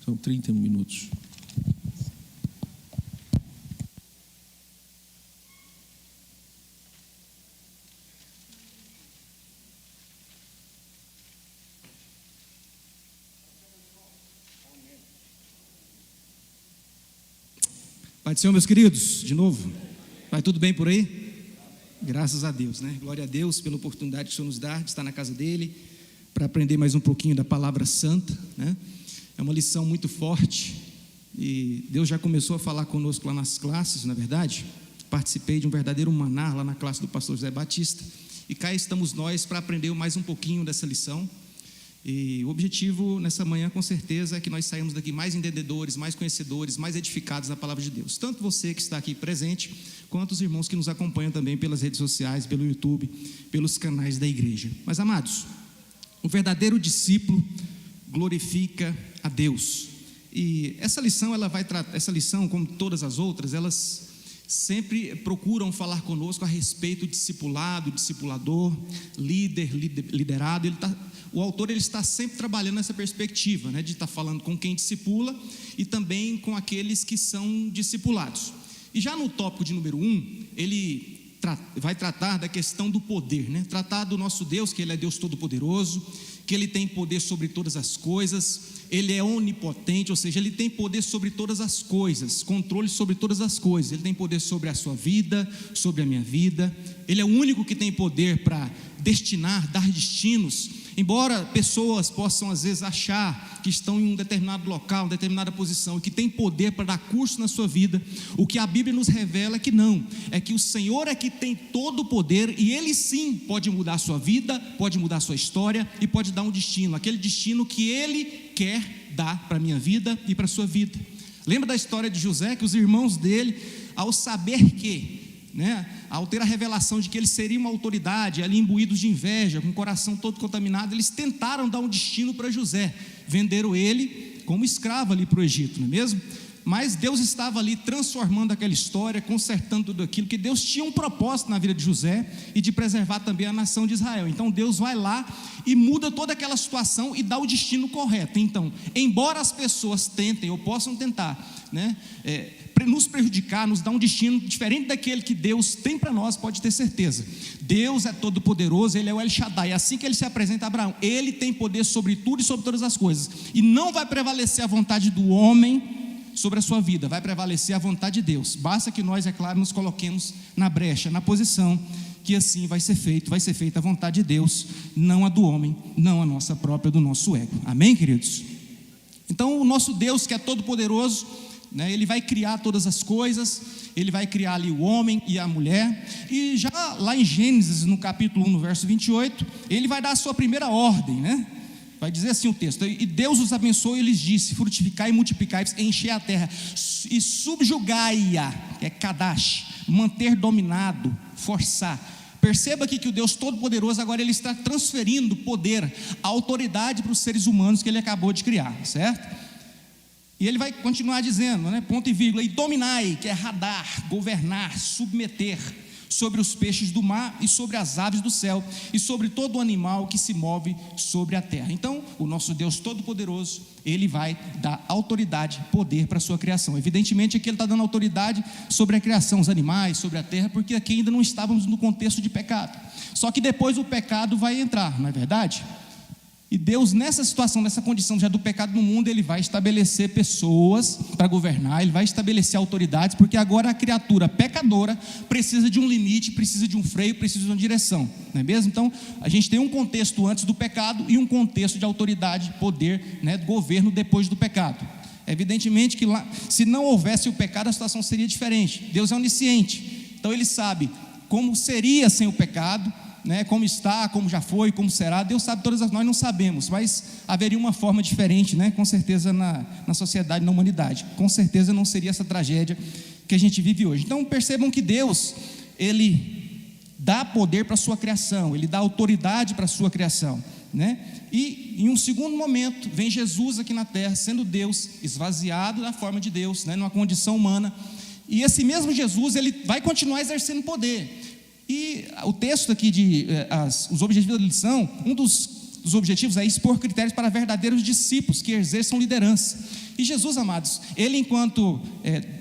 São 31 minutos. Pai do Senhor, meus queridos, de novo, vai tudo bem por aí? Graças a Deus, né? Glória a Deus pela oportunidade que o Senhor nos dá de estar na casa dele, para aprender mais um pouquinho da palavra santa, né? É uma lição muito forte, e Deus já começou a falar conosco lá nas classes, na verdade. Participei de um verdadeiro maná lá na classe do pastor José Batista, e cá estamos nós para aprender mais um pouquinho dessa lição. E o objetivo nessa manhã, com certeza, é que nós saímos daqui mais entendedores, mais conhecedores, mais edificados na palavra de Deus. Tanto você que está aqui presente, quanto os irmãos que nos acompanham também pelas redes sociais, pelo YouTube, pelos canais da igreja. Mas, amados, o verdadeiro discípulo glorifica a Deus. E essa lição, essa lição, como todas as outras, elas sempre procuram falar conosco a respeito do discipulado, discipulador, liderado. O autor ele está sempre trabalhando nessa perspectiva, né, de estar falando com quem discipula e também com aqueles que são discipulados. E já no tópico de número 1, ele vai tratar da questão do poder, né? Tratar do nosso Deus, que Ele é Deus Todo-Poderoso, que Ele tem poder sobre todas as coisas, Ele é onipotente, ou seja, Ele tem poder sobre todas as coisas, controle sobre todas as coisas. Ele tem poder sobre a sua vida, sobre a minha vida. Ele é o único que tem poder para destinar, dar destinos. Embora pessoas possam às vezes achar que estão em um determinado local, uma determinada posição, e que tem poder para dar curso na sua vida, o que a Bíblia nos revela é que não, é que o Senhor é que tem todo o poder, e Ele sim pode mudar a sua vida, pode mudar a sua história, e pode dar um destino, aquele destino que Ele quer dar para a minha vida e para a sua vida. Lembra da história de José, que os irmãos dele, ao saber que, ao ter a revelação de que ele seria uma autoridade, ali imbuídos de inveja, com o coração todo contaminado, eles tentaram dar um destino para José, venderam ele como escravo ali para o Egito, não é mesmo? Mas Deus estava ali transformando aquela história, consertando tudo aquilo, que Deus tinha um propósito na vida de José e de preservar também a nação de Israel. Então Deus vai lá e muda toda aquela situação e dá o destino correto. Então, embora as pessoas tentem ou possam tentar, nos prejudicar, nos dar um destino diferente daquele que Deus tem para nós, pode ter certeza. Deus é todo poderoso, Ele é o El Shaddai. É assim que Ele se apresenta a Abraão. Ele tem poder sobre tudo e sobre todas as coisas. E não vai prevalecer a vontade do homem sobre a sua vida, vai prevalecer a vontade de Deus. Basta que nós, é claro, nos coloquemos na brecha, na posição, que assim vai ser feita a vontade de Deus, não a do homem, não a nossa própria, do nosso ego. Amém, queridos? Então, o nosso Deus, que é todo poderoso, Ele vai criar todas as coisas, Ele vai criar ali o homem e a mulher, e já lá em Gênesis, no capítulo 1, no verso 28, Ele vai dar a sua primeira ordem, vai dizer assim o texto: e Deus os abençoou e lhes disse: frutificai e multiplicai, enchei a terra e subjugai-a, que é Kadash, manter dominado, forçar. Perceba aqui que o Deus Todo-Poderoso agora Ele está transferindo poder, autoridade para os seres humanos que Ele acabou de criar, certo? E Ele vai continuar dizendo, ponto e vírgula, e dominai, que é radar, governar, submeter, sobre os peixes do mar e sobre as aves do céu e sobre todo o animal que se move sobre a terra. Então, o nosso Deus Todo-Poderoso, Ele vai dar autoridade, poder para a sua criação. Evidentemente que Ele está dando autoridade sobre a criação, os animais, sobre a terra, porque aqui ainda não estávamos no contexto de pecado. Só que depois o pecado vai entrar, não é verdade? E Deus, nessa situação, nessa condição já do pecado no mundo, Ele vai estabelecer pessoas para governar, Ele vai estabelecer autoridades, porque agora a criatura pecadora precisa de um limite, precisa de um freio, precisa de uma direção, não é mesmo? Então, a gente tem um contexto antes do pecado e um contexto de autoridade, poder, governo depois do pecado. Evidentemente que lá, se não houvesse o pecado, a situação seria diferente. Deus é onisciente, então Ele sabe como seria sem o pecado, como está, como já foi, como será. Deus sabe todas as, nós não sabemos, mas haveria uma forma diferente, com certeza na sociedade, na humanidade. Com certeza não seria essa tragédia que a gente vive hoje. Então percebam que Deus, Ele dá poder para a sua criação, Ele dá autoridade para a sua criação, E em um segundo momento vem Jesus aqui na terra, sendo Deus, esvaziado da forma de Deus, numa condição humana. E esse mesmo Jesus, Ele vai continuar exercendo poder. E o texto aqui os objetivos da lição, um dos objetivos é expor critérios para verdadeiros discípulos que exerçam liderança. E Jesus, amados, ele enquanto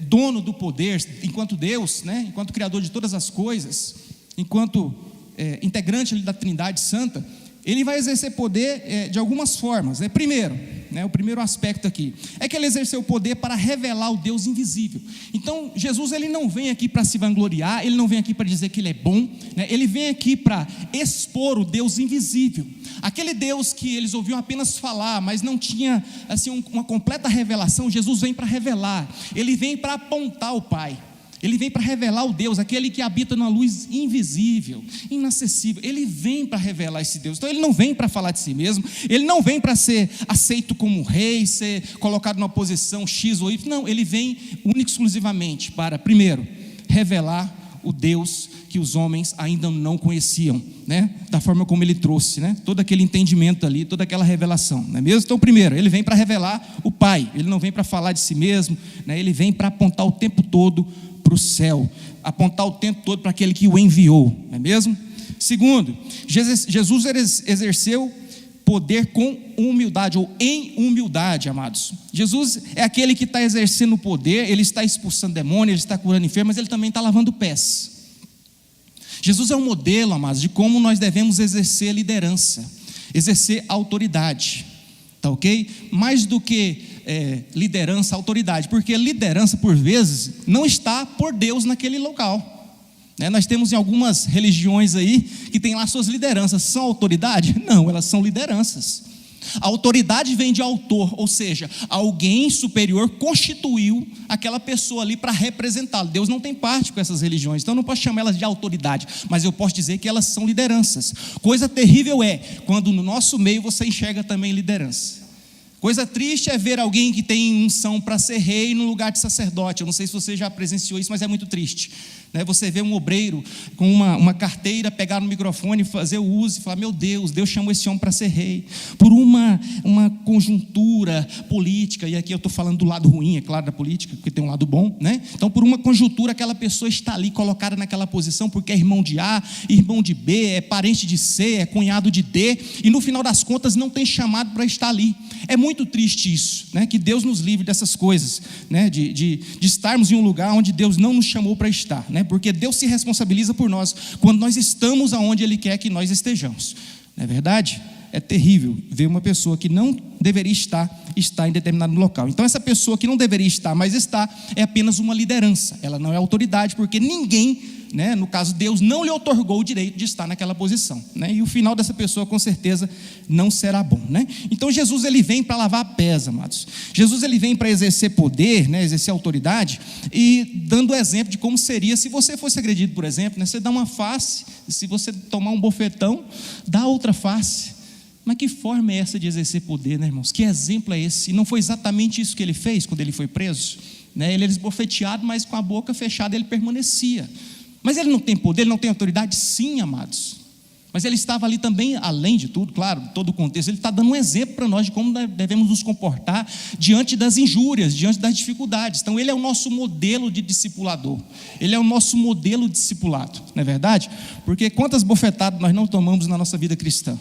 dono do poder, enquanto Deus, né, enquanto criador de todas as coisas, enquanto integrante ali da Trindade Santa, ele vai exercer poder de algumas formas, né? Primeiro, né, o primeiro aspecto aqui é que ele exerceu o poder para revelar o Deus invisível. Então Jesus, ele não vem aqui para se vangloriar, ele não vem aqui para dizer que ele é bom, né? Ele vem aqui para expor o Deus invisível, aquele Deus que eles ouviam apenas falar, mas não tinha assim uma completa revelação. Jesus vem para revelar, ele vem para apontar o Pai. Ele vem para revelar o Deus, aquele que habita na luz invisível, inacessível. Ele vem para revelar esse Deus. Então ele não vem para falar de si mesmo, ele não vem para ser aceito como rei, ser colocado numa posição X ou Y. Não, ele vem único e exclusivamente para, primeiro, revelar o Deus que os homens ainda não conheciam, né? Da forma como ele trouxe, né? Todo aquele entendimento ali, toda aquela revelação, não é mesmo? Então, primeiro, ele vem para revelar o Pai, ele não vem para falar de si mesmo, né? Ele vem para apontar o tempo todo para o céu, apontar o tempo todo para aquele que o enviou, não é mesmo? Segundo, Jesus exerceu poder com humildade, ou em humildade, amados. Jesus é aquele que está exercendo o poder, ele está expulsando demônios, ele está curando enfermos, mas ele também está lavando pés. Jesus é um modelo, amados, de como nós devemos exercer liderança, exercer autoridade, tá ok? Mais do que liderança, autoridade, porque liderança, por vezes, não está por Deus naquele local, né? Nós temos em algumas religiões aí, que tem lá suas lideranças, são autoridade? Não, elas são lideranças. A autoridade vem de autor, ou seja, alguém superior constituiu aquela pessoa ali para representá-lo. Deus não tem parte com essas religiões, então eu não posso chamar elas de autoridade, mas eu posso dizer que elas são lideranças. Coisa terrível é quando no nosso meio você enxerga também liderança. Coisa triste é ver alguém que tem unção para ser rei no lugar de sacerdote. Eu não sei se você já presenciou isso, mas é muito triste, né? Você vê um obreiro com uma carteira pegar no microfone, fazer o uso e falar: meu Deus, Deus chamou esse homem para ser rei. Por uma conjuntura política, e aqui eu estou falando do lado ruim, é claro, da política, porque tem um lado bom, né? Então, por uma conjuntura, aquela pessoa está ali colocada naquela posição porque é irmão de A, irmão de B, é parente de C, é cunhado de D, e no final das contas não tem chamado para estar ali. É muito triste isso, né? Que Deus nos livre dessas coisas, né? De estarmos em um lugar onde Deus não nos chamou para estar, né? Porque Deus se responsabiliza por nós quando nós estamos aonde Ele quer que nós estejamos, não é verdade? É terrível ver uma pessoa que não deveria estar em determinado local. Então essa pessoa que não deveria estar, mas está, é apenas uma liderança. Ela não é autoridade, porque ninguém, né, no caso Deus, não lhe otorgou o direito de estar naquela posição, né? E o final dessa pessoa com certeza não será bom, né? Então Jesus, ele vem para lavar pés, amados. Jesus, ele vem para exercer poder, né, exercer autoridade, e dando exemplo de como seria se você fosse agredido, por exemplo, né? Você dá uma face, se você tomar um bofetão, dá outra face. Mas que forma é essa de exercer poder, né, irmãos? Que exemplo é esse? E não foi exatamente isso que ele fez quando ele foi preso, né? Ele era esbofeteado, mas com a boca fechada ele permanecia. Mas ele não tem poder, ele não tem autoridade? Sim, amados. Mas ele estava ali também, além de tudo, claro, todo o contexto, ele está dando um exemplo para nós de como devemos nos comportar diante das injúrias, diante das dificuldades. Então ele é o nosso modelo de discipulador, ele é o nosso modelo discipulado, não é verdade? Porque quantas bofetadas nós não tomamos na nossa vida cristã?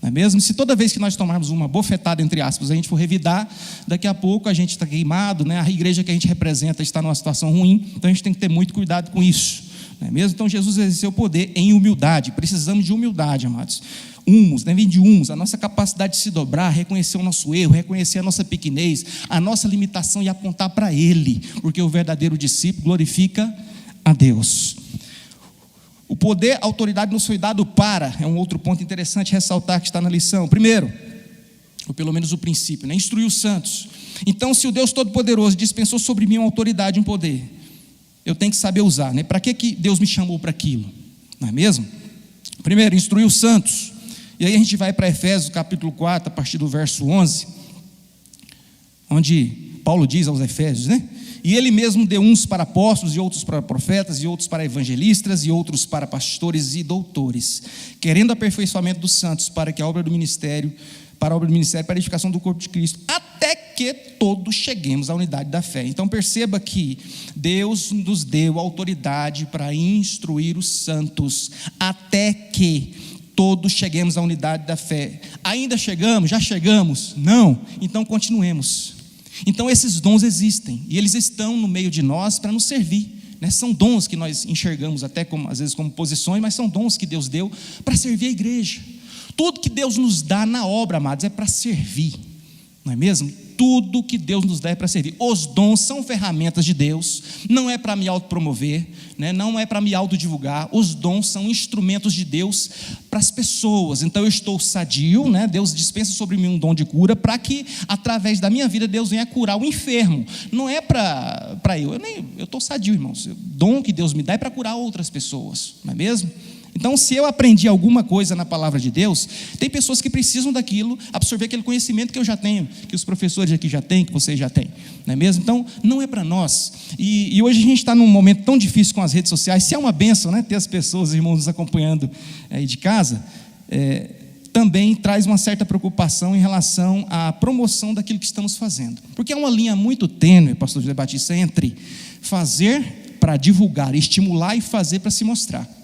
Não é mesmo? Se toda vez que nós tomarmos uma bofetada, entre aspas, a gente for revidar, daqui a pouco a gente está queimado, né? A igreja que a gente representa está numa situação ruim, então a gente tem que ter muito cuidado com isso, não é mesmo? Então Jesus exerceu o poder em humildade. Precisamos de humildade, amados. Humus, né? Vem de humus, a nossa capacidade de se dobrar, reconhecer o nosso erro, reconhecer a nossa pequenez, a nossa limitação e apontar para Ele, porque o verdadeiro discípulo glorifica a Deus. O poder, a autoridade nos foi dado para, é um outro ponto interessante ressaltar que está na lição. Primeiro, ou pelo menos o princípio, né? Instruir os santos. Então, se o Deus Todo-Poderoso dispensou sobre mim uma autoridade, um poder, eu tenho que saber usar, né? Para que Deus me chamou para aquilo? Não é mesmo? Primeiro, instruir os santos. E aí a gente vai para Efésios capítulo 4, a partir do verso 11, onde Paulo diz aos Efésios, né? E ele mesmo deu uns para apóstolos, e outros para profetas, e outros para evangelistas, e outros para pastores e doutores, querendo aperfeiçoamento dos santos, para a obra do ministério, para a edificação do corpo de Cristo, até que todos cheguemos à unidade da fé. Então perceba que Deus nos deu autoridade para instruir os santos, até que todos cheguemos à unidade da fé. Ainda chegamos? Já chegamos? Não? Então continuemos. Então esses dons existem, e eles estão no meio de nós para nos servir, né? São dons que nós enxergamos até como, às vezes como posições, mas são dons que Deus deu para servir a igreja. Tudo que Deus nos dá na obra, amados, é para servir, não é mesmo? Tudo que Deus nos dá é para servir. Os dons são ferramentas de Deus, não é para me autopromover, né? Não é para me autodivulgar. Os dons são instrumentos de Deus para as pessoas. Então eu estou sadio, né? Deus dispensa sobre mim um dom de cura, para que através da minha vida Deus venha curar o enfermo. Não é para eu estou sadio, irmãos. O dom que Deus me dá é para curar outras pessoas, não é mesmo? Então, se eu aprendi alguma coisa na palavra de Deus, tem pessoas que precisam daquilo, absorver aquele conhecimento que eu já tenho, que os professores aqui já têm, que vocês já têm, não é mesmo? Então, não é para nós. E hoje a gente está num momento tão difícil com as redes sociais. Se é uma bênção, né, ter as pessoas, os irmãos, nos acompanhando aí de casa, também traz uma certa preocupação em relação à promoção daquilo que estamos fazendo. Porque é uma linha muito tênue, pastor José Batista, entre fazer para divulgar, estimular e fazer para se mostrar.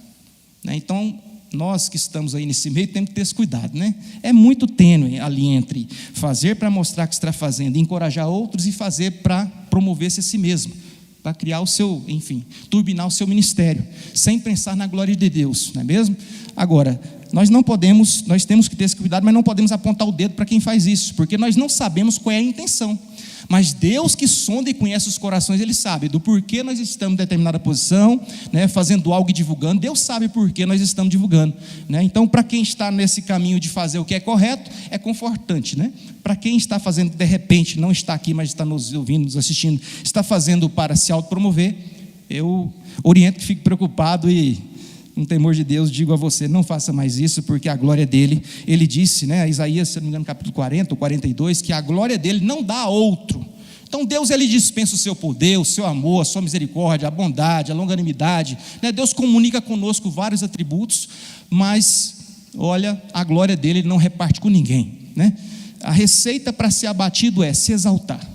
Então, nós que estamos aí nesse meio temos que ter esse cuidado, né? É muito tênue a linha entre fazer para mostrar que está fazendo, encorajar outros, e fazer para promover-se a si mesmo, para criar o seu, enfim, turbinar o seu ministério, sem pensar na glória de Deus, não é mesmo? Agora, nós temos que ter esse cuidado, mas não podemos apontar o dedo para quem faz isso, porque nós não sabemos qual é a intenção. Mas Deus, que sonda e conhece os corações, Ele sabe do porquê nós estamos em determinada posição, né, fazendo algo e divulgando. Deus sabe por que nós estamos divulgando, né? Então, para quem está nesse caminho de fazer o que é correto, é confortante, né? Para quem está fazendo, de repente, não está aqui, mas está nos ouvindo, nos assistindo, está fazendo para se autopromover, eu oriento que fique preocupado e, com temor de Deus, digo a você, não faça mais isso, porque a glória dele, ele disse, né, Isaías, se não me engano, capítulo 40 ou 42, que a glória dele não dá a outro. Então Deus, ele dispensa o seu poder, o seu amor, a sua misericórdia, a bondade, a longanimidade, né? Deus comunica conosco vários atributos, mas, olha, a glória dele ele não reparte com ninguém, né? A receita para ser abatido é se exaltar,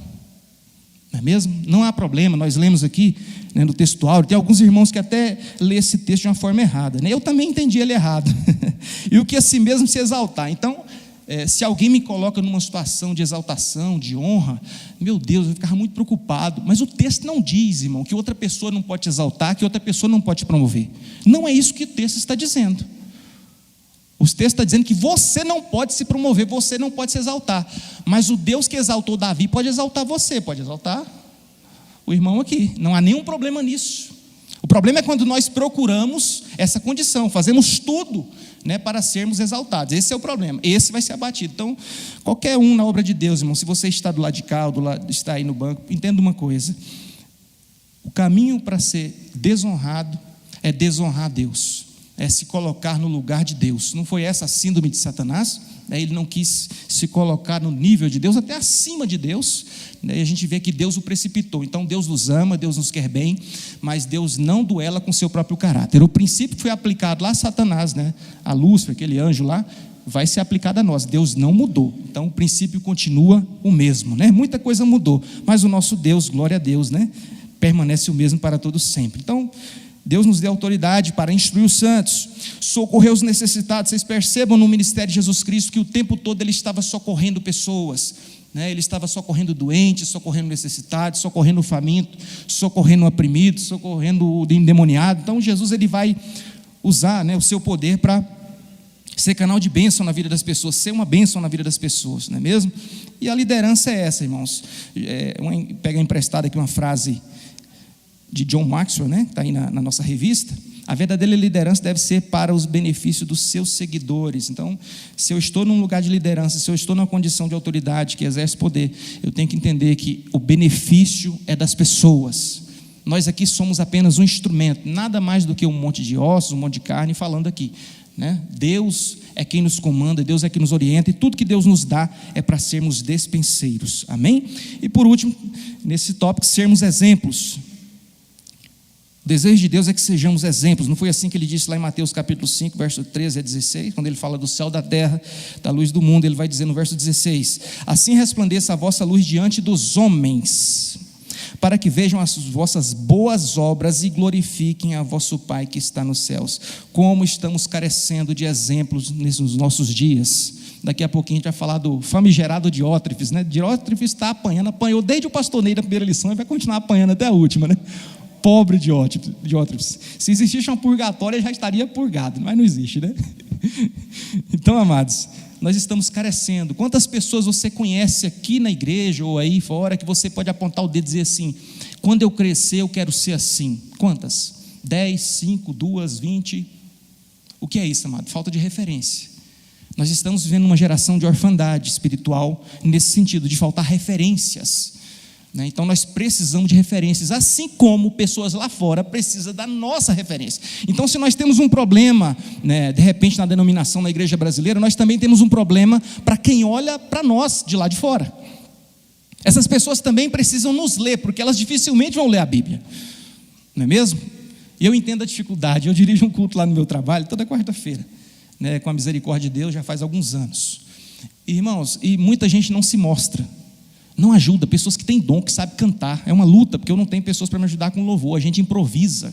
não é mesmo? Não há problema, nós lemos aqui, né, no textual, tem alguns irmãos que até lê esse texto de uma forma errada, né? Eu também entendi ele errado. E o que assim mesmo se exaltar. Então, se alguém me coloca numa situação de exaltação, de honra, meu Deus, eu ficava muito preocupado. Mas o texto não diz, irmão, que outra pessoa não pode te exaltar, que outra pessoa não pode te promover. Não é isso que o texto está dizendo. O texto está dizendo que você não pode se promover, você não pode se exaltar. Mas o Deus que exaltou Davi pode exaltar você, pode exaltar o irmão aqui. Não há nenhum problema nisso. O problema é quando nós procuramos essa condição, fazemos tudo, né, para sermos exaltados. Esse é o problema, esse vai ser abatido. Então, qualquer um na obra de Deus, irmão, se você está do lado de cá, ou está aí no banco, entenda uma coisa: o caminho para ser desonrado é desonrar a Deus, é se colocar no lugar de Deus. Não foi essa a síndrome de Satanás? Ele não quis se colocar no nível de Deus, até acima de Deus, e a gente vê que Deus o precipitou. Então Deus nos ama, Deus nos quer bem, mas Deus não duela com seu próprio caráter. O princípio que foi aplicado lá a Satanás, né, a Lúcifer, aquele anjo lá, vai ser aplicado a nós. Deus não mudou, então o princípio continua o mesmo, né? Muita coisa mudou, mas o nosso Deus, glória a Deus, né, permanece o mesmo para todos sempre. Então Deus nos deu autoridade para instruir os santos, socorrer os necessitados. Vocês percebam no ministério de Jesus Cristo que o tempo todo ele estava socorrendo pessoas, né? Ele estava socorrendo doentes, socorrendo necessitados, socorrendo o faminto, socorrendo o oprimido, socorrendo o endemoniado. Então Jesus ele vai usar, né, o seu poder para ser canal de bênção na vida das pessoas, ser uma bênção na vida das pessoas, não é mesmo? E a liderança é essa, irmãos. Pega emprestada aqui uma frase de John Maxwell, né, que está aí na nossa revista. A verdadeira liderança deve ser para os benefícios dos seus seguidores. Então, se eu estou num lugar de liderança, se eu estou numa condição de autoridade que exerce poder, eu tenho que entender que o benefício é das pessoas. Nós aqui somos apenas um instrumento, nada mais do que um monte de ossos, um monte de carne falando aqui, né? Deus é quem nos comanda, Deus é quem nos orienta, e tudo que Deus nos dá é para sermos despenseiros, amém? E por último, nesse tópico, sermos exemplos. O desejo de Deus é que sejamos exemplos. Não foi assim que ele disse lá em Mateus capítulo 5, verso 13 a 16, quando ele fala do céu, da terra, da luz do mundo, ele vai dizer no verso 16: assim resplandeça a vossa luz diante dos homens, para que vejam as vossas boas obras e glorifiquem a vosso Pai que está nos céus. Como estamos carecendo de exemplos nos nossos dias. Daqui a pouquinho a gente vai falar do famigerado Diótrefes, né? Diótrefes está apanhou desde o pastor Ney da primeira lição e vai continuar apanhando até a última, né? Pobre Diótrefes. Se existisse um purgatório, ele já estaria purgado, mas não existe, né? Então, amados, nós estamos carecendo. Quantas pessoas você conhece aqui na igreja ou aí fora que você pode apontar o dedo e dizer assim: quando eu crescer eu quero ser assim? Quantas? 10, 5, 2, 20? O que é isso, amado? Falta de referência. Nós estamos vivendo uma geração de orfandade espiritual nesse sentido, de faltar referências. Então nós precisamos de referências, assim como pessoas lá fora precisam da nossa referência. Então, se nós temos um problema, de repente na denominação, na igreja brasileira, nós também temos um problema para quem olha para nós de lá de fora. Essas pessoas também precisam nos ler, porque elas dificilmente vão ler a Bíblia, não é mesmo? E eu entendo a dificuldade. Eu dirijo um culto lá no meu trabalho toda quarta-feira, com a misericórdia de Deus, já faz alguns anos. Irmãos, e muita gente não se mostra, não ajuda, pessoas que têm dom, que sabem cantar. É uma luta, porque eu não tenho pessoas para me ajudar com louvor, a gente improvisa.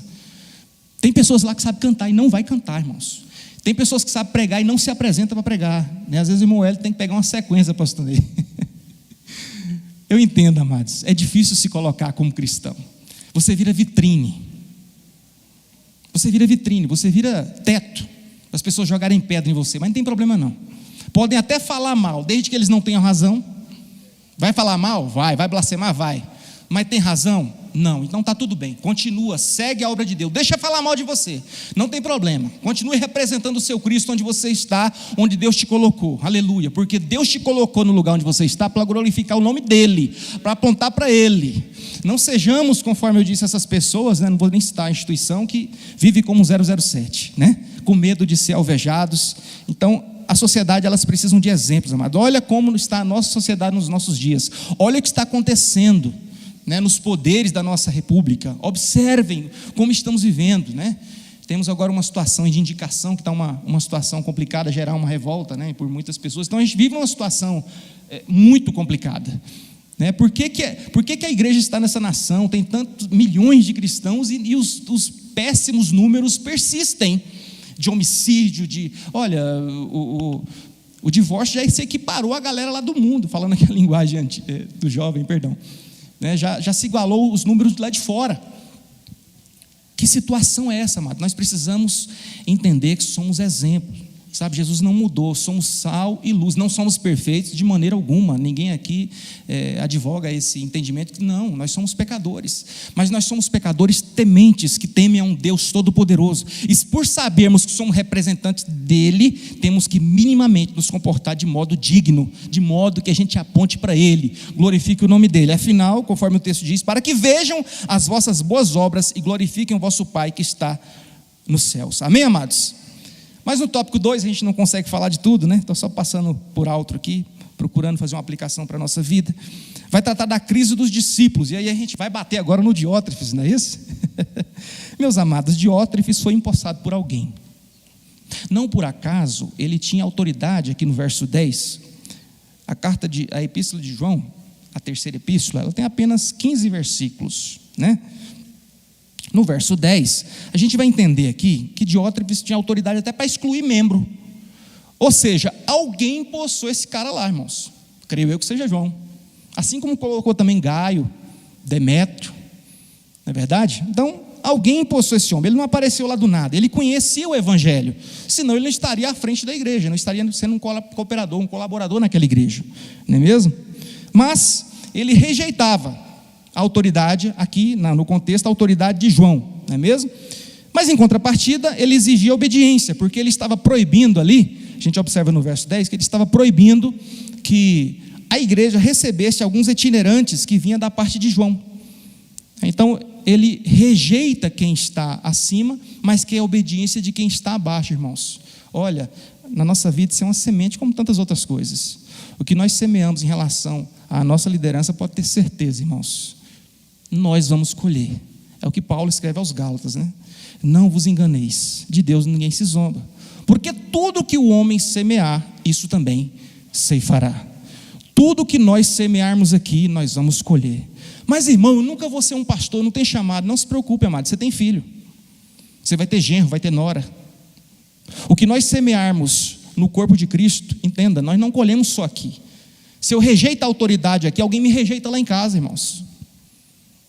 Tem pessoas lá que sabem cantar e não vai cantar, irmãos. Tem pessoas que sabem pregar e não se apresentam para pregar, Às vezes o irmão Hélio tem que pegar uma sequência, pastor Ney. Eu entendo, amados, é difícil se colocar como cristão. Você vira vitrine, você vira teto, para as pessoas jogarem pedra em você, mas não tem problema não. Podem até falar mal, desde que eles não tenham razão. Vai falar mal? Vai blasfemar? Vai. Mas tem razão? Não. Então está tudo bem, continua, segue a obra de Deus, deixa falar mal de você, não tem problema, continue representando o seu Cristo onde você está, onde Deus te colocou, aleluia, porque Deus te colocou no lugar onde você está para glorificar o nome dEle, para apontar para Ele. Não sejamos, conforme eu disse, essas pessoas, não vou nem citar a instituição, que vive como 007, com medo de ser alvejados. Então, a sociedade, elas precisam de exemplos, amado. Olha como está a nossa sociedade nos nossos dias, olha o que está acontecendo, nos poderes da nossa república. Observem como estamos vivendo, Temos agora uma situação de indicação, que está uma situação complicada, gerar uma revolta, por muitas pessoas. Então a gente vive uma situação muito complicada, Por que a igreja está nessa nação, tem tantos milhões de cristãos e os péssimos números persistem, de homicídio, olha, o divórcio já se equiparou a galera lá do mundo, falando aquela linguagem do jovem, perdão, já se igualou os números lá de fora. Que situação é essa, amado? Nós precisamos entender que somos exemplos, sabe? Jesus não mudou, somos sal e luz, não somos perfeitos de maneira alguma. Ninguém aqui advoga esse entendimento que não, nós somos pecadores, mas nós somos pecadores tementes, que temem a um Deus todo-poderoso, e por sabermos que somos representantes dele, temos que minimamente nos comportar de modo digno, de modo que a gente aponte para ele, glorifique o nome dele. Afinal, conforme o texto diz, para que vejam as vossas boas obras e glorifiquem o vosso Pai que está nos céus. Amém, amados? Mas no tópico 2 a gente não consegue falar de tudo, Estou só passando por alto aqui, procurando fazer uma aplicação para a nossa vida. Vai tratar da crise dos discípulos, e aí a gente vai bater agora no Diótrefes, não é isso? Meus amados, Diótrefes foi empossado por alguém. Não por acaso, ele tinha autoridade, aqui no verso 10, a epístola de João, a terceira epístola, ela tem apenas 15 versículos, No verso 10, a gente vai entender aqui que Diótrefes tinha autoridade até para excluir membro. Ou seja, alguém empossou esse cara lá, irmãos. Creio eu que seja João. Assim como colocou também Gaio, Demétrio, não é verdade? Então, alguém empossou esse homem. Ele não apareceu lá do nada, ele conhecia o evangelho. Senão ele não estaria à frente da igreja, não estaria sendo um cooperador, um colaborador naquela igreja. Não é mesmo? Mas ele rejeitava a autoridade, aqui no contexto, a autoridade de João, não é mesmo? Mas em contrapartida, ele exigia obediência, porque ele estava proibindo ali, a gente observa no verso 10, que ele estava proibindo que a igreja recebesse alguns itinerantes que vinham da parte de João. Então, ele rejeita quem está acima, mas quer a obediência de quem está abaixo, irmãos. Olha, na nossa vida isso é uma semente como tantas outras coisas. O que nós semeamos em relação à nossa liderança, pode ter certeza, irmãos, nós vamos colher. É o que Paulo escreve aos Gálatas, Não vos enganeis, de Deus ninguém se zomba, porque tudo que o homem semear, isso também ceifará. tudo que nós semearmos aqui, nós vamos colher. Mas irmão, eu nunca vou ser um pastor, não tem chamado. Não se preocupe, amado, você tem filho, você vai ter genro, vai ter nora. O que nós semearmos no corpo de Cristo, entenda, nós não colhemos só aqui. Se eu rejeito a autoridade aqui, alguém me rejeita lá em casa, irmãos.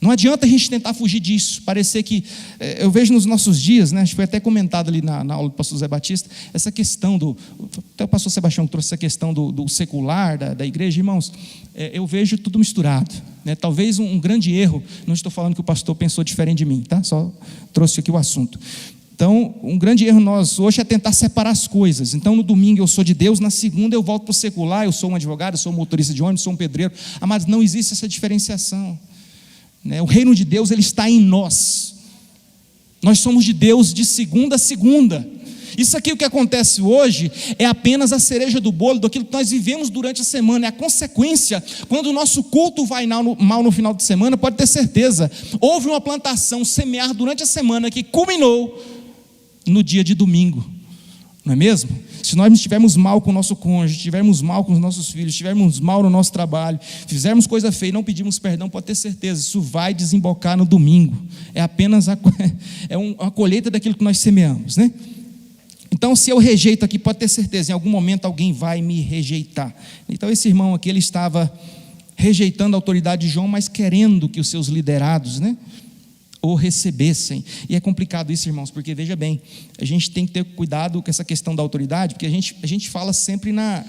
Não adianta a gente tentar fugir disso, parecer que, eu vejo nos nossos dias, né, acho que foi até comentado ali na aula do pastor Zé Batista, essa questão até o pastor Sebastião trouxe essa questão do secular, da igreja, irmãos, eu vejo tudo misturado, né, talvez um grande erro, não estou falando que o pastor pensou diferente de mim, tá? Só trouxe aqui o assunto. Então, um grande erro nós hoje é tentar separar as coisas. Então, no domingo eu sou de Deus, na segunda eu volto para o secular, eu sou um advogado, eu sou um motorista de ônibus, sou um pedreiro. Amados, não existe essa diferenciação. O reino de Deus, ele está em nós. Nós somos de Deus de segunda a segunda. Isso aqui, o que acontece hoje, é apenas a cereja do bolo daquilo que nós vivemos durante a semana. É a consequência. Quando o nosso culto vai mal no final de semana, pode ter certeza, houve uma plantação, semear durante a semana que culminou no dia de domingo. Não é mesmo? Se nós estivermos mal com o nosso cônjuge, estivermos mal com os nossos filhos, estivermos mal no nosso trabalho, fizermos coisa feia e não pedimos perdão, pode ter certeza, isso vai desembocar no domingo. É apenas uma colheita daquilo que nós semeamos, né? Então, se eu rejeito aqui, pode ter certeza, em algum momento alguém vai me rejeitar. Então, esse irmão aqui, ele estava rejeitando a autoridade de João, mas querendo que os seus liderados, né, o recebessem. E é complicado isso, irmãos, porque veja bem, a gente tem que ter cuidado com essa questão da autoridade, porque a gente fala sempre na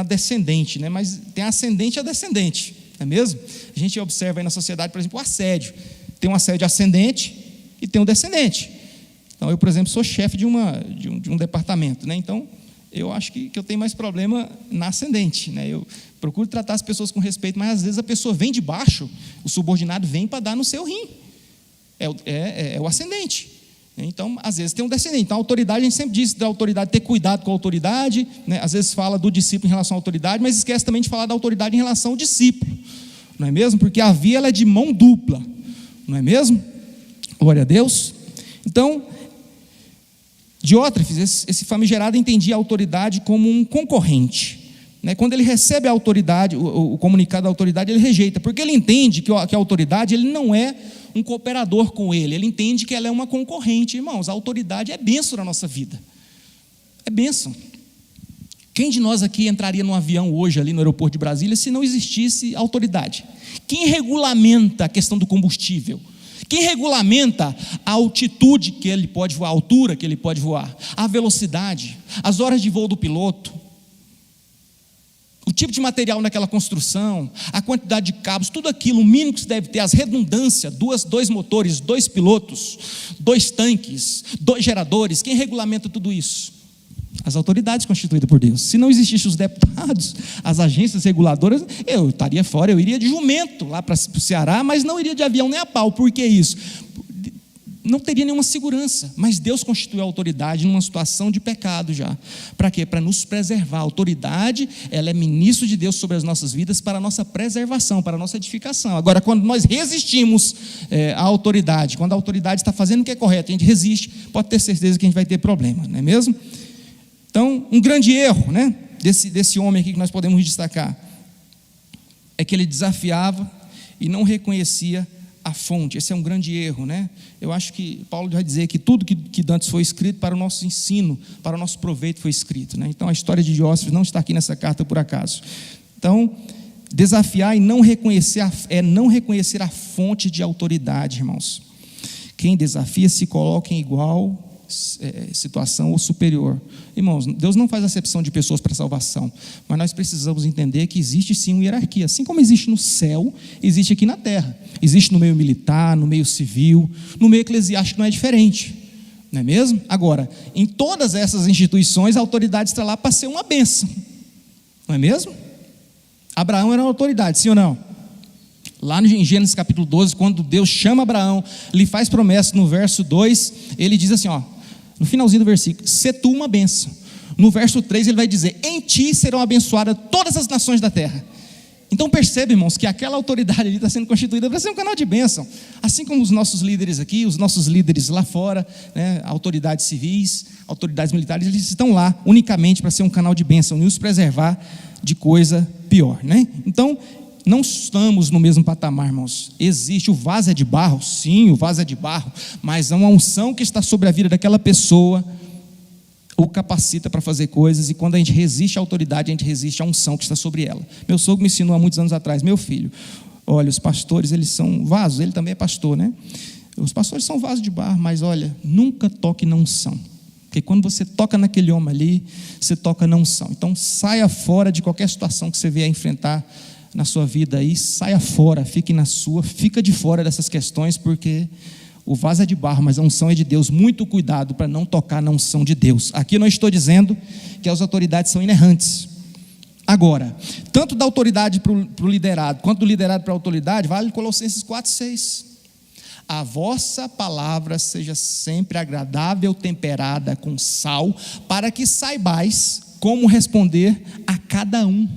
descendente, né? Mas tem ascendente e a descendente, não é mesmo? A gente observa aí na sociedade, por exemplo, o assédio. Tem um assédio ascendente e tem um descendente. Então, eu, por exemplo, sou chefe de um departamento, né? Então, eu acho que eu tenho mais problema na ascendente, né? Eu procuro tratar as pessoas com respeito, mas às vezes a pessoa vem de baixo, o subordinado vem para dar no seu rim. É o ascendente. Então, às vezes tem um descendente. Então, a autoridade, a gente sempre diz da autoridade, ter cuidado com a autoridade, né? Às vezes fala do discípulo em relação à autoridade, mas esquece também de falar da autoridade em relação ao discípulo, não é mesmo? Porque a via, ela é de mão dupla, não é mesmo? Glória a Deus. Então, Diótrefes, esse famigerado, entendia a autoridade como um concorrente, né? Quando ele recebe a autoridade, o comunicado da autoridade, ele rejeita, porque ele entende que a autoridade, ele não é um cooperador com ele entende que ela é uma concorrente. Irmãos, a autoridade é bênção na nossa vida, é bênção. Quem de nós aqui entraria num avião hoje ali no aeroporto de Brasília se não existisse autoridade? Quem regulamenta a questão do combustível? Quem regulamenta a altitude que ele pode voar, a altura que ele pode voar, a velocidade, as horas de voo do piloto, o tipo de material naquela construção, a quantidade de cabos, tudo aquilo, o mínimo que se deve ter, as redundâncias, dois motores, 2 pilotos, 2 tanques, 2 geradores, quem regulamenta tudo isso? As autoridades constituídas por Deus. Se não existissem os deputados, as agências reguladoras, eu estaria fora, eu iria de jumento lá para o Ceará, mas não iria de avião nem a pau. Por que isso? Não teria nenhuma segurança, mas Deus constituiu a autoridade numa situação de pecado já. Para quê? Para nos preservar. A autoridade, ela é ministro de Deus sobre as nossas vidas para a nossa preservação, para a nossa edificação. Agora, quando nós resistimos à autoridade, quando a autoridade está fazendo o que é correto, a gente resiste, pode ter certeza que a gente vai ter problema, não é mesmo? Então, um grande erro, né, desse homem aqui que nós podemos destacar, é que ele desafiava e não reconhecia a fonte. Esse é um grande erro, né? Eu acho que Paulo vai dizer que tudo que dantes foi escrito para o nosso ensino, para o nosso proveito foi escrito, né? Então a história de Diótrefes não está aqui nessa carta por acaso. Então, desafiar e não reconhecer a fonte de autoridade, irmãos. Quem desafia se coloca em igual situação ou superior. Irmãos, Deus não faz acepção de pessoas para salvação, mas nós precisamos entender que existe sim uma hierarquia, assim como existe no céu, existe aqui na terra, existe no meio militar, no meio civil, no meio eclesiástico não é diferente, não é mesmo? Agora, em todas essas instituições a autoridade está lá para ser uma bênção, não é mesmo? Abraão era uma autoridade, sim ou não? Lá em Gênesis capítulo 12, quando Deus chama Abraão, lhe faz promessa, no verso 2, ele diz assim, no finalzinho do versículo, sê tu uma bênção. No verso 3 ele vai dizer, em ti serão abençoadas todas as nações da terra. Então percebe, irmãos, que aquela autoridade ali está sendo constituída para ser um canal de bênção, assim como os nossos líderes aqui, os nossos líderes lá fora, né, autoridades civis, autoridades militares, eles estão lá unicamente para ser um canal de bênção e nos preservar de coisa pior, né? Então, não estamos no mesmo patamar, irmãos. Existe o vaso é de barro, sim, o vaso é de barro, mas uma unção que está sobre a vida daquela pessoa o capacita para fazer coisas, e quando a gente resiste à autoridade, a gente resiste à unção que está sobre ela. Meu sogro me ensinou há muitos anos atrás: meu filho, olha, os pastores, eles são vasos, ele também é pastor, né? Os pastores são vasos de barro, mas olha, nunca toque na unção, porque quando você toca naquele homem ali, você toca na unção. Então saia fora de qualquer situação que você vier a enfrentar na sua vida aí, saia fora, fique na sua, fica de fora dessas questões, porque o vaso é de barro, mas a unção é de Deus. Muito cuidado para não tocar na unção de Deus. Aqui eu não estou dizendo que as autoridades são inerrantes. Agora, tanto da autoridade para o liderado, quanto do liderado para a autoridade, vale Colossenses 4,6. A vossa palavra seja sempre agradável, temperada com sal, para que saibais como responder a cada um.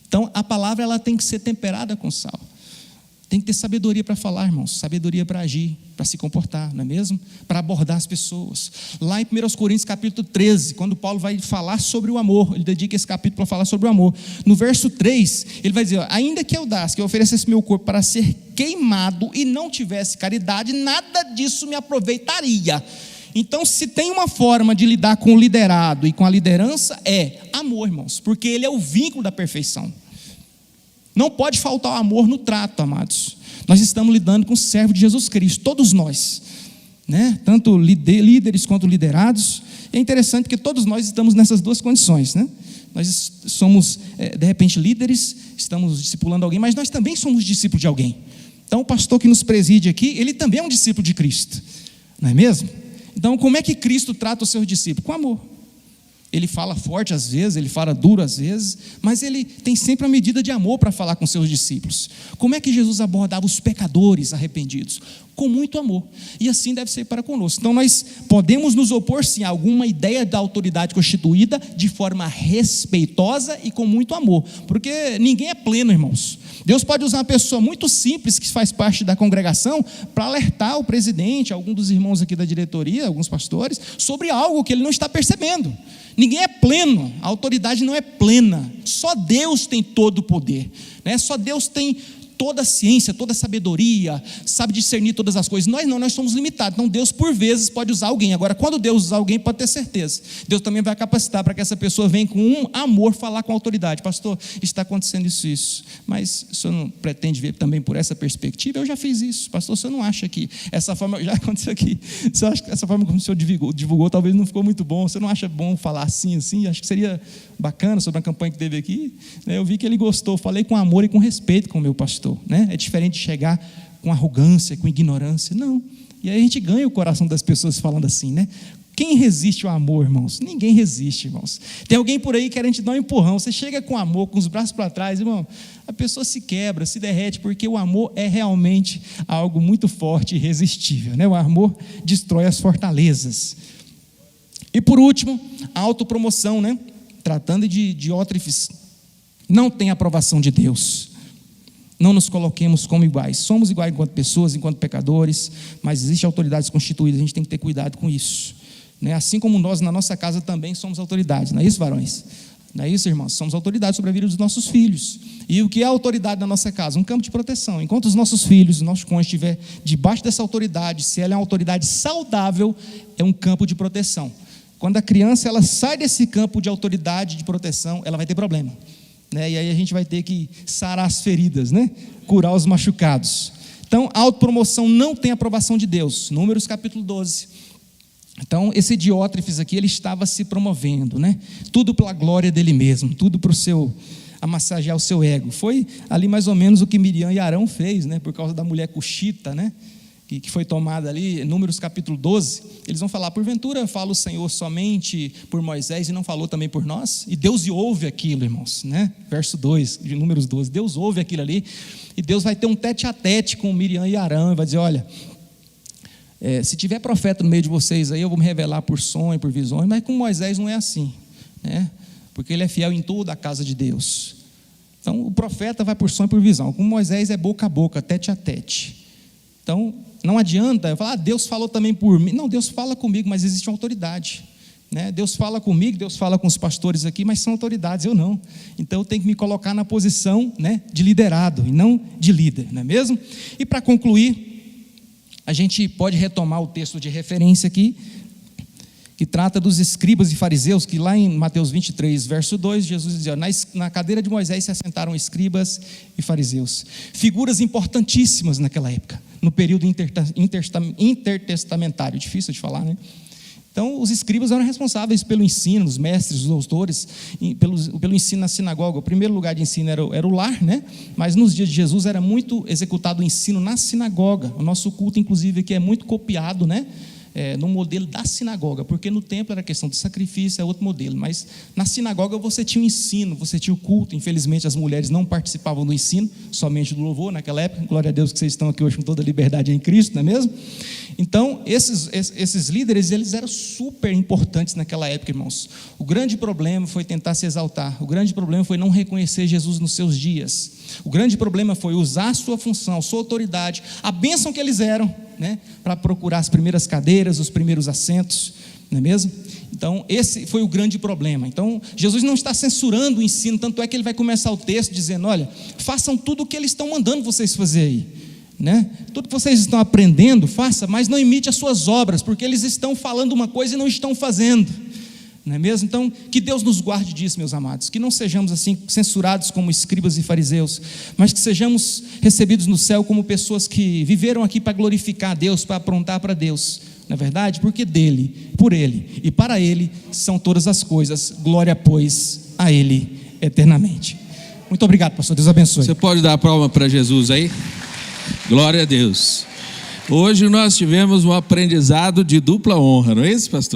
Então, a palavra ela tem que ser temperada com sal. Tem que ter sabedoria para falar, irmãos, sabedoria para agir, para se comportar, não é mesmo? Para abordar as pessoas. Lá em 1 Coríntios capítulo 13, quando Paulo vai falar sobre o amor, ele dedica esse capítulo para falar sobre o amor. No verso 3, ele vai dizer: ainda que eu oferecesse meu corpo para ser queimado e não tivesse caridade, nada disso me aproveitaria. Então, se tem uma forma de lidar com o liderado e com a liderança, é amor, irmãos, porque ele é o vínculo da perfeição. Não pode faltar o amor no trato, amados. Nós estamos lidando com o servo de Jesus Cristo, todos nós, né? Tanto líderes quanto liderados. É interessante porque todos nós estamos nessas duas condições, né? Nós somos, de repente, líderes, estamos discipulando alguém, mas nós também somos discípulos de alguém. Então, o pastor que nos preside aqui, ele também é um discípulo de Cristo, não é mesmo? Então, como é que Cristo trata os seus discípulos? Com amor. Ele fala forte às vezes, ele fala duro às vezes, mas ele tem sempre a medida de amor para falar com seus discípulos. Como é que Jesus abordava os pecadores arrependidos? Com muito amor. E assim deve ser para conosco. Então nós podemos nos opor sim a alguma ideia da autoridade constituída de forma respeitosa e com muito amor, porque ninguém é pleno, irmãos. Deus pode usar uma pessoa muito simples que faz parte da congregação para alertar o presidente, algum dos irmãos aqui da diretoria, alguns pastores, sobre algo que ele não está percebendo. Ninguém é pleno, a autoridade não é plena, só Deus tem todo o poder, né? Só Deus tem toda a ciência, toda a sabedoria, sabe discernir todas as coisas. Nós não, nós somos limitados. Então Deus por vezes pode usar alguém. Agora, quando Deus usar alguém, pode ter certeza, Deus também vai capacitar para que essa pessoa venha com um amor falar com a autoridade: pastor, está acontecendo isso, mas o senhor não pretende ver também por essa perspectiva? Eu já fiz isso, pastor, o senhor não acha que essa forma, já aconteceu aqui, o senhor acha que essa forma como o senhor divulgou talvez não ficou muito bom, você não acha bom falar assim, acho que seria bacana sobre a campanha que teve aqui, né? Eu vi que ele gostou, falei com amor e com respeito com o meu pastor, né? É diferente de chegar com arrogância, com ignorância, não. E aí a gente ganha o coração das pessoas falando assim, né? Quem resiste ao amor, irmãos? Ninguém resiste, irmãos. Tem alguém por aí querendo te dar um empurrão, você chega com amor, com os braços para trás, irmão, a pessoa se quebra, se derrete, porque o amor é realmente algo muito forte e irresistível, né? O amor destrói as fortalezas. E por último, a autopromoção, né? Tratando de Diótrefes, não tem aprovação de Deus. Não nos coloquemos como iguais. Somos iguais enquanto pessoas, enquanto pecadores, mas existem autoridades constituídas, a gente tem que ter cuidado com isso, né? Assim como nós na nossa casa também somos autoridades, não é isso, varões? Não é isso, irmãos? Somos autoridades sobre a vida dos nossos filhos. E o que é a autoridade na nossa casa? Um campo de proteção. Enquanto os nossos filhos, o nosso cônjuge estiver debaixo dessa autoridade, se ela é uma autoridade saudável, é um campo de proteção. Quando a criança ela sai desse campo de autoridade, de proteção, ela vai ter problema, né? E aí a gente vai ter que sarar as feridas, né? Curar os machucados. Então, a autopromoção não tem aprovação de Deus. Números capítulo 12. Então, esse Diótrefes aqui, ele estava se promovendo, né? Tudo pela glória dele mesmo, tudo para o seu, a massagear o seu ego. Foi ali mais ou menos o que Miriam e Arão fez, né? Por causa da mulher cuxita, né? Que foi tomada ali, Números capítulo 12, eles vão falar: porventura fala o Senhor somente por Moisés e não falou também por nós? E Deus ouve aquilo, irmãos, né? Verso 2 de Números 12, Deus ouve aquilo ali, e Deus vai ter um tete-a-tete com Miriam e Arão, e vai dizer: olha, se tiver profeta no meio de vocês aí, eu vou me revelar por sonho, por visões, mas com Moisés não é assim, né? Porque ele é fiel em toda a casa de Deus. Então o profeta vai por sonho e por visão, com Moisés é boca a boca, tete-a-tete. Então não adianta eu falar: Deus falou também por mim. Não, Deus fala comigo, mas existe uma autoridade, né? Deus fala comigo, Deus fala com os pastores aqui, mas são autoridades, eu não. Então eu tenho que me colocar na posição, né, de liderado e não de líder, não é mesmo? E para concluir, a gente pode retomar o texto de referência aqui, que trata dos escribas e fariseus, que lá em Mateus 23, verso 2, Jesus dizia: na cadeira de Moisés se assentaram escribas e fariseus, figuras importantíssimas naquela época, no período intertestamentário, difícil de falar, né? Então, os escribas eram responsáveis pelo ensino, os mestres, os doutores, pelo ensino na sinagoga. O primeiro lugar de ensino era o lar, né? Mas nos dias de Jesus era muito executado o ensino na sinagoga. O nosso culto, inclusive, aqui é muito copiado, né? No modelo da sinagoga, porque no templo era questão de sacrifício, é outro modelo, mas na sinagoga você tinha o ensino, você tinha o culto. Infelizmente as mulheres não participavam do ensino, somente do louvor naquela época. Glória a Deus que vocês estão aqui hoje com toda a liberdade em Cristo, não é mesmo? Então esses líderes, eles eram super importantes naquela época, irmãos. O grande problema foi tentar se exaltar, o grande problema foi não reconhecer Jesus nos seus dias, o grande problema foi usar a sua função, a sua autoridade, a bênção que eles eram, né, para procurar as primeiras cadeiras, os primeiros assentos, não é mesmo? Então esse foi o grande problema. Então Jesus não está censurando o ensino, tanto é que ele vai começar o texto dizendo: olha, façam tudo o que eles estão mandando vocês fazer aí, né? Tudo que vocês estão aprendendo, faça, mas não imite as suas obras, porque eles estão falando uma coisa e não estão fazendo, não é mesmo? Então, que Deus nos guarde disso, meus amados, que não sejamos assim censurados como escribas e fariseus, mas que sejamos recebidos no céu como pessoas que viveram aqui para glorificar a Deus, para aprontar para Deus, não é verdade? Porque dele, por ele e para ele são todas as coisas. Glória, pois, a ele eternamente. Muito obrigado, pastor, Deus abençoe. Você pode dar a palma para Jesus aí? Glória a Deus. Hoje nós tivemos um aprendizado de dupla honra, não é isso, pastor?